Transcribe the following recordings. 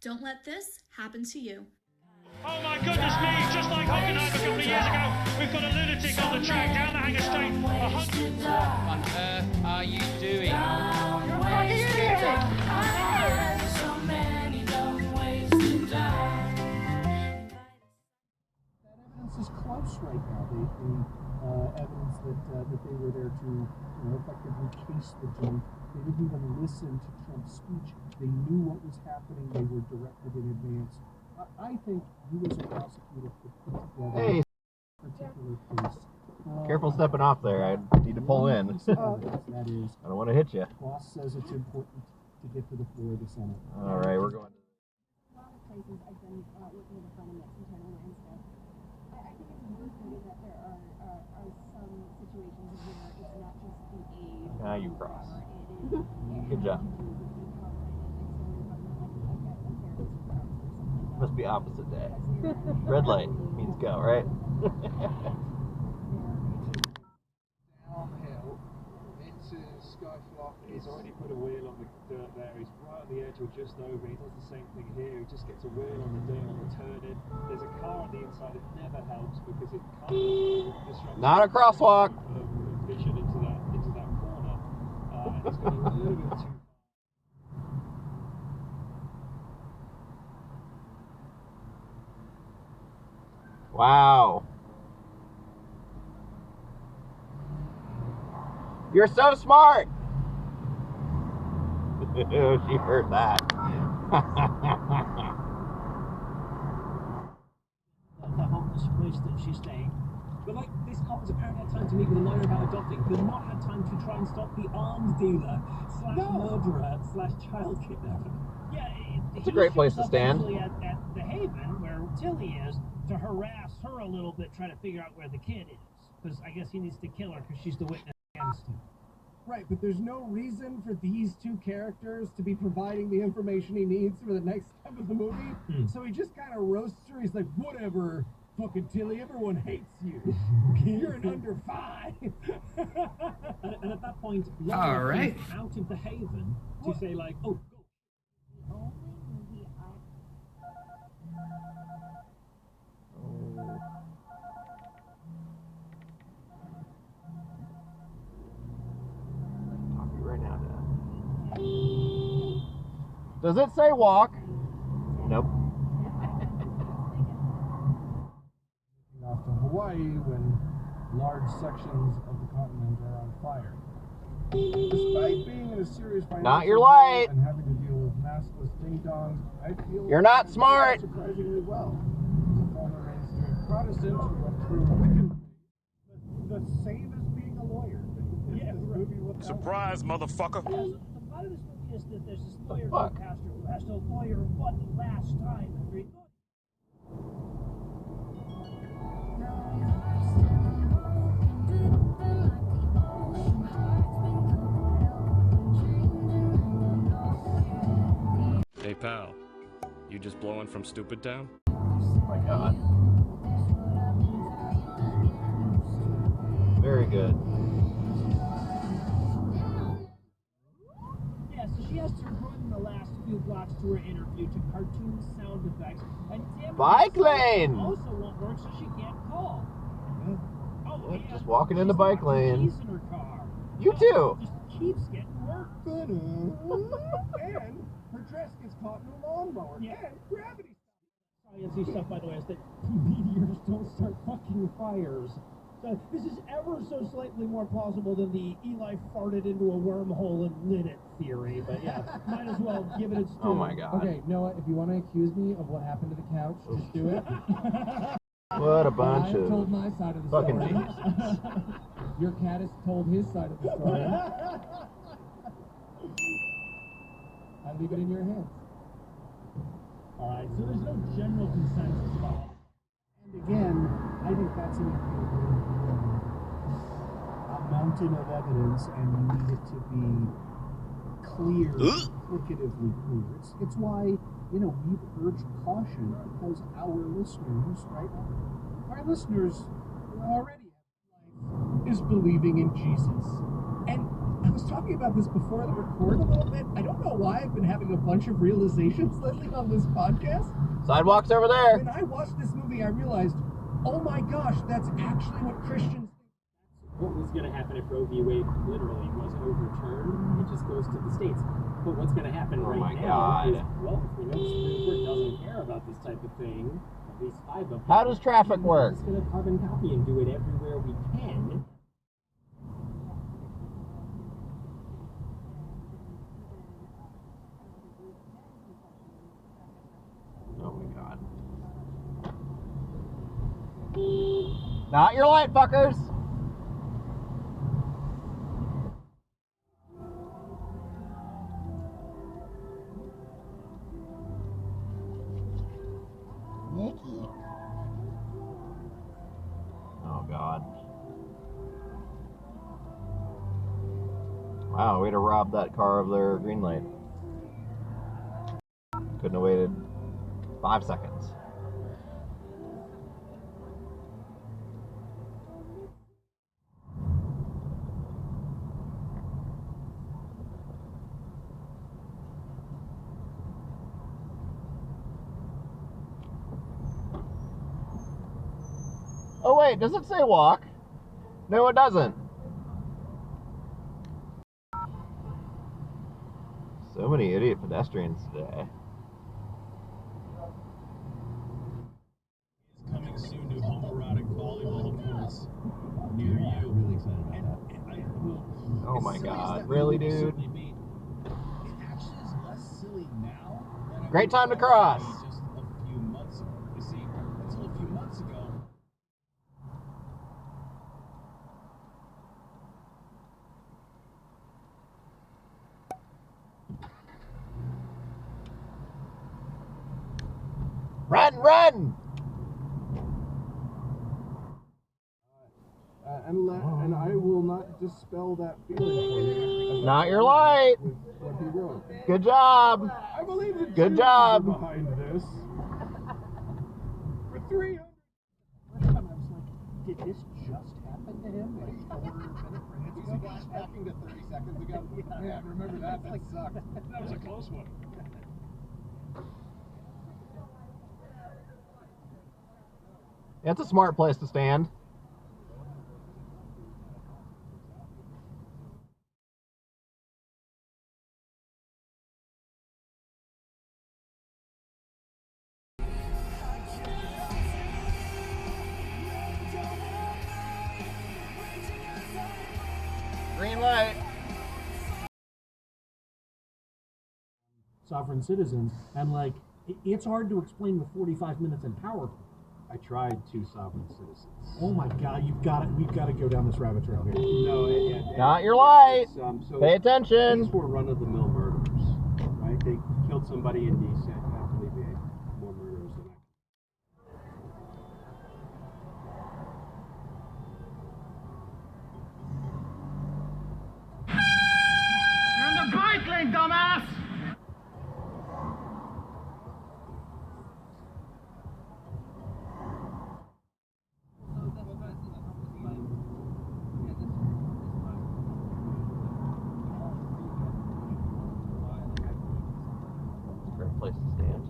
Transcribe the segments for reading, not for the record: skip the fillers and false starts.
Don't let this happen to you. Oh my goodness me, just like Hockenheim a couple of years ago, we've got a lunatic on the track down the Hanger Straight. What on earth are you doing? You're a fucking idiot! So many dumb ways to die. That evidence is close right now. The evidence that they were there to, effectively case the joint. They didn't even listen to Trump's speech. They knew what was happening. They were directed in advance. I think you as a prosecutor could put together a particular case. Careful stepping off there. I need to pull in. That is. I don't want to hit you. Boss says it's important to get to the floor of the Senate. All right, we're going. A lot of places I've been working with a friend of some kind of land stuff. I think it's worth noting that there are some situations where it's not just the age. Now you cross. It is. Good job. Must be opposite day. Red light means go, right? Downhill into Skyflock. He's already put a wheel on the dirt there. He's right on the edge or just over. He does the same thing here. He just gets a wheel on the dirt on the turn in. There's a car on the inside. It never helps because it can't disrupt. Not a crosswalk. Vision into that corner. And it's going a little bit too. Wow. You're so smart. She heard that. The homeless place that she's staying. But this couple's apparently had time to meet with a lawyer about adopting, but not had time to try and stop the arms dealer / murderer / child kidnapper. Yeah, it's a great place to stand. At the Haven, where Tilly is, to harass her a little bit, trying to figure out where the kid is. Because I guess he needs to kill her because she's the witness against him. Right, but there's no reason for these two characters to be providing the information he needs for the next step of the movie. So he just kind of roasts her. He's like, whatever, fucking Tilly, everyone hates you. You're an under 5. and at that point, all right, out of the Haven to say like, oh, go. Right now, Dad. Does it say walk? Nope. Off to Hawaii when large sections of the continent are on fire. Despite being in a serious financial Not your light. And having to deal with maskless ding-dongs, I feel you're not smart. Surprisingly well. As a former mainstream Protestant who went through Wiccan, the same as being a lawyer. Yeah, right. Surprise, motherfucker. The plot of this movie is that there's this lawyer pastor who has to lawyer one last time after he thought. Hey pal, you just blowing from Stupid Town? Oh my God. Very good. Yeah, so she has to run the last few blocks to her interview to cartoon sound effects, and damn, bike lane also won't work, so she can't call. Oh, yeah, just walking in the bike lane. Keys in her car. You too. Just keeps getting worse. And her dress gets caught in a lawnmower. Yeah. And gravity. Science-y stuff, by the way, is that meteors don't start fucking fires. So this is ever so slightly more plausible than the Eli farted into a wormhole and lit it theory. But yeah, might as well give it its due. Oh my God. Okay, Noah, if you want to accuse me of what happened to the couch, just do it. What a bunch I've of told my side of the fucking story. genius. Your cat has told his side of the story. I leave it in your hands. Alright, so there's no general consensus about it. And again, I think that's a mountain of evidence, and you need it to be clear, duplicatively clear. It's why, we've urged caution, because our listeners, right? Our listeners already have life is believing in Jesus. And I was talking about this before the record a little bit. I don't know why I've been having a bunch of realizations lately on this podcast. Sidewalk's over there. When I watched this movie, I realized, oh my gosh, that's actually what Christians think. What was going to happen if Roe v. Wade literally was overturned? It just goes to the states. But what's going to happen right now is, well, if we know the Supreme Court doesn't care about this type of thing, at least 5 of them. How does traffic work? We're just going to carbon copy and do it everywhere we can. Oh my god. Not your light, fuckers! Nicky. Oh god. Wow, way to rob that car of their green light. Couldn't have waited 5 seconds. Oh wait, does it say walk? No, it doesn't. So many idiot pedestrians today. Coming soon to homoerotic volleyball courts near you. Really excited about that. Oh my god, really, dude? It actually is less silly now than Great time to cross. just a few months ago. You see, until a few months ago. Run, run! And I will not dispel that feeling for you. Not your light. With what he wrote. Good job. I believe the Good Jews job. are behind this. For 300. First time I was like, did this just happen to him? Like, over a minute for him? Was he flashbacking to 30 seconds ago? Yeah, I remember that. That sucked. That was a close one. Yeah, it's a smart place to stand. Green light. Sovereign citizens, and like, it's hard to explain with 45 minutes in PowerPoint. I tried 2 sovereign citizens. Oh my god, we've got to go down this rabbit trail here. No, Not your light. So Pay attention. These were run-of-the-mill murders, right? They killed somebody in DC. I can't believe they had more murders than that. You're in the bike lane, dumbass! Great place to stand.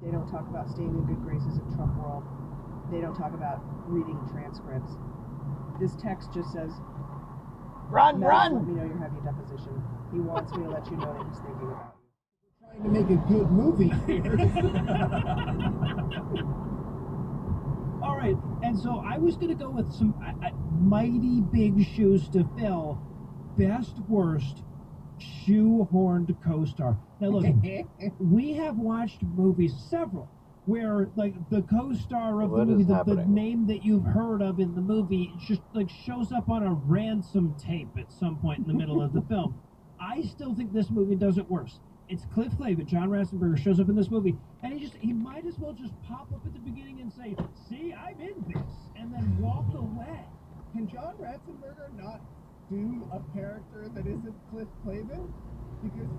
They don't talk about staying in good graces in Trump world. They don't talk about reading transcripts. This text just says, Run, "Matt, run! let me know you're having a deposition. He wants me to let you know that he's thinking about you." Trying to make a good movie here. All right, and so I was going to go with some mighty big shoes to fill. Best worst shoehorned co-star. Now look, we have watched movies, several, where like the co-star of What the movie, is the happening? name that you've heard of in the movie, just like shows up on a ransom tape at some point in the middle of the film. I still think this movie does it worse. It's Cliff Clavin, John Ratzenberger shows up in this movie, and he might as well just pop up at the beginning and say, "See, I'm in this," and then walk away. Can John Ratzenberger not do a character that isn't Cliff Clavin? Because,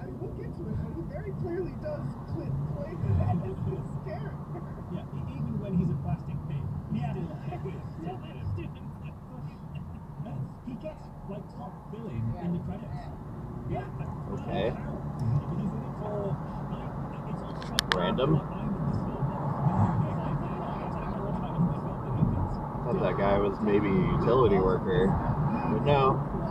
I mean, we'll get to it, but he very clearly does play that as his character. Yeah, even when he's a plastic pig, he's still he gets like top billing in the credits. Yeah. Okay. He's in it for it's almost like Random. Thought that guy was maybe a utility worker, but no.